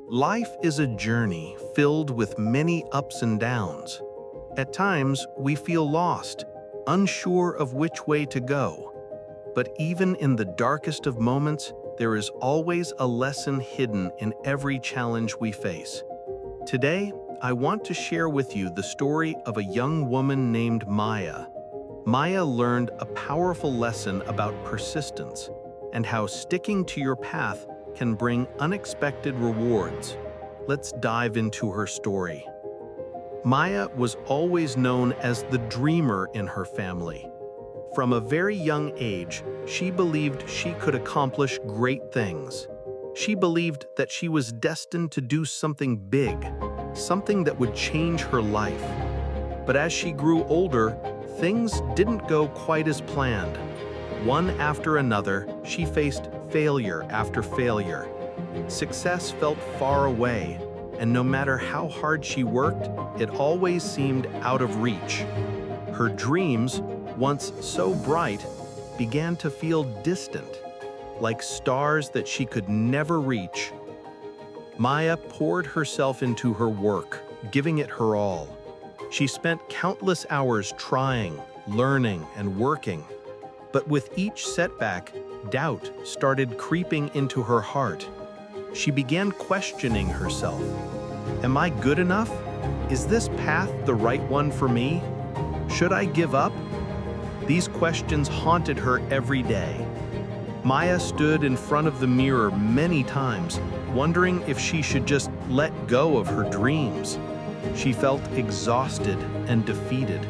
Life is a journey filled with many ups and downs. At times, we feel lost, unsure of which way to go. But even in the darkest of moments, there is always a lesson hidden in every challenge we face. Today, I want to share with you the story of a young woman named Maya. Maya learned a powerful lesson about persistence and how sticking to your path can bring unexpected rewards. Let's dive into her story. Maya was always known as the dreamer in her family. From a very young age, she believed she could accomplish great things. She believed that she was destined to do something big, something that would change her life. But as she grew older, things didn't go quite as planned. One after another, she faced failure after failure. Success felt far away, and no matter how hard she worked, it always seemed out of reach. Her dreams, once so bright, began to feel distant, like stars that she could never reach. Maya poured herself into her work, giving it her all. She spent countless hours trying, learning, and working. But with each setback, doubt started creeping into her heart. She began questioning herself. Am I good enough? Is this path the right one for me? Should I give up? These questions haunted her every day. Maya stood in front of the mirror many times, wondering if she should just let go of her dreams. She felt exhausted and defeated.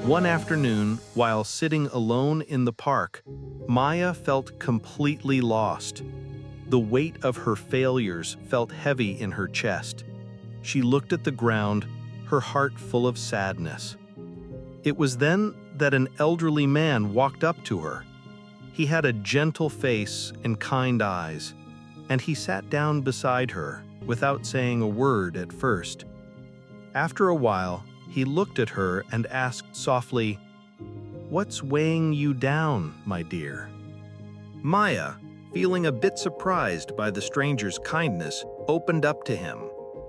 One afternoon, while sitting alone in the park, Maya felt completely lost. The weight of her failures felt heavy in her chest. She looked at the ground, her heart full of sadness. It was then that an elderly man walked up to her. He had a gentle face and kind eyes, and he sat down beside her without saying a word at first. After a while, he looked at her and asked softly, "What's weighing you down, my dear?" Maya, feeling a bit surprised by the stranger's kindness, opened up to him.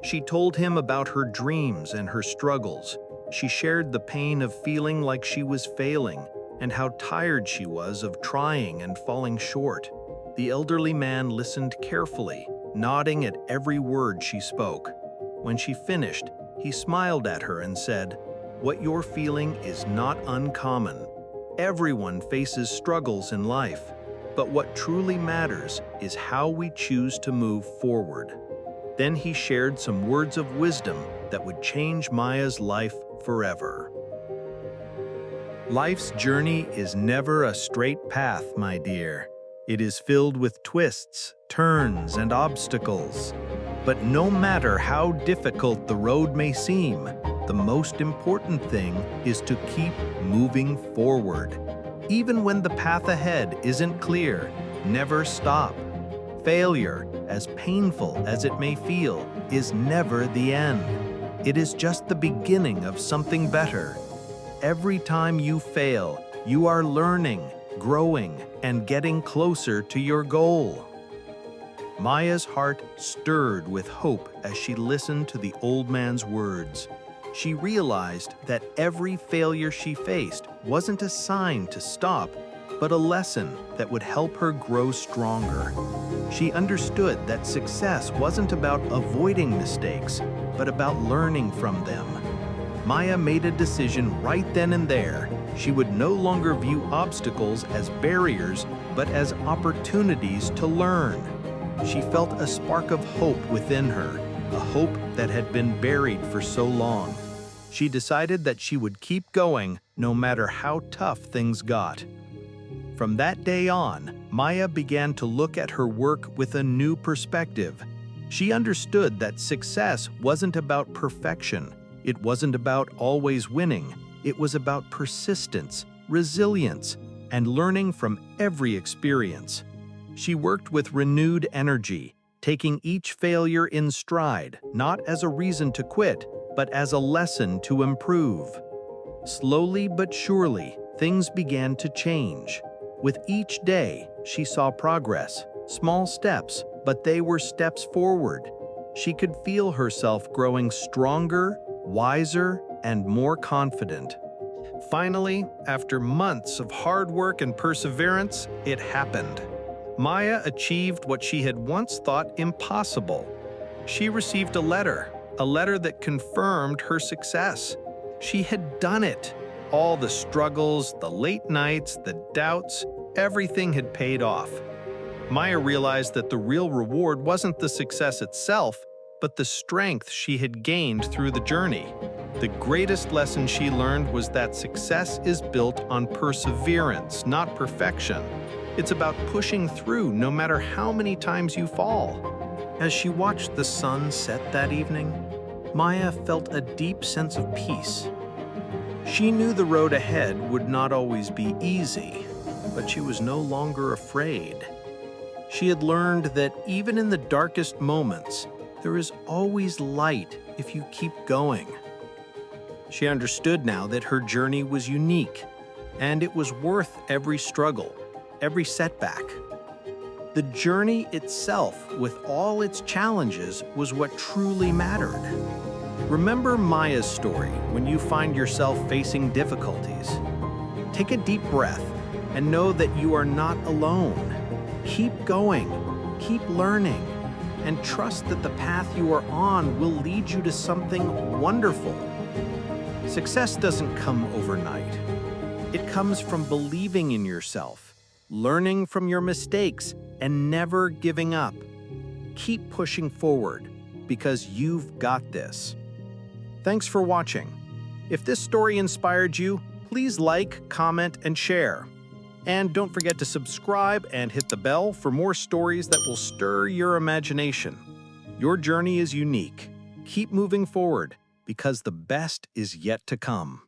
She told him about her dreams and her struggles. She shared the pain of feeling like she was failing and how tired she was of trying and falling short. The elderly man listened carefully, nodding at every word she spoke. When she finished, he smiled at her and said, "What you're feeling is not uncommon. Everyone faces struggles in life, but what truly matters is how we choose to move forward." Then he shared some words of wisdom that would change Maya's life forever. Life's journey is never a straight path, my dear. It is filled with twists, turns, and obstacles. But no matter how difficult the road may seem, the most important thing is to keep moving forward. Even when the path ahead isn't clear, never stop. Failure, as painful as it may feel, is never the end. It is just the beginning of something better. Every time you fail, you are learning, growing, and getting closer to your goal. Maya's heart stirred with hope as she listened to the old man's words. She realized that every failure she faced wasn't a sign to stop, but a lesson that would help her grow stronger. She understood that success wasn't about avoiding mistakes, but about learning from them. Maya made a decision right then and there. She would no longer view obstacles as barriers, but as opportunities to learn. She felt a spark of hope within her, a hope that had been buried for so long. She decided that she would keep going no matter how tough things got. From that day on, Maya began to look at her work with a new perspective. She understood that success wasn't about perfection. It wasn't about always winning. It was about persistence, resilience, and learning from every experience. She worked with renewed energy, taking each failure in stride, not as a reason to quit, but as a lesson to improve. Slowly but surely, things began to change. With each day, she saw progress, small steps, but they were steps forward. She could feel herself growing stronger, wiser, and more confident. Finally, after months of hard work and perseverance, it happened. Maya achieved what she had once thought impossible. She received a letter that confirmed her success. She had done it. All the struggles, the late nights, the doubts, everything had paid off. Maya realized that the real reward wasn't the success itself, but the strength she had gained through the journey. The greatest lesson she learned was that success is built on perseverance, not perfection. It's about pushing through no matter how many times you fall. As she watched the sun set that evening, Maya felt a deep sense of peace. She knew the road ahead would not always be easy, but she was no longer afraid. She had learned that even in the darkest moments, there is always light if you keep going. She understood now that her journey was unique, and it was worth every struggle, every setback. The journey itself, with all its challenges, was what truly mattered. Remember Maya's story when you find yourself facing difficulties. Take a deep breath and know that you are not alone. Keep going, keep learning, and trust that the path you are on will lead you to something wonderful. Success doesn't come overnight. It comes from believing in yourself, learning from your mistakes, and never giving up. Keep pushing forward, because you've got this. Thanks for watching. If this story inspired you, please like, comment, and share. And don't forget to subscribe and hit the bell for more stories that will stir your imagination. Your journey is unique. Keep moving forward, because the best is yet to come.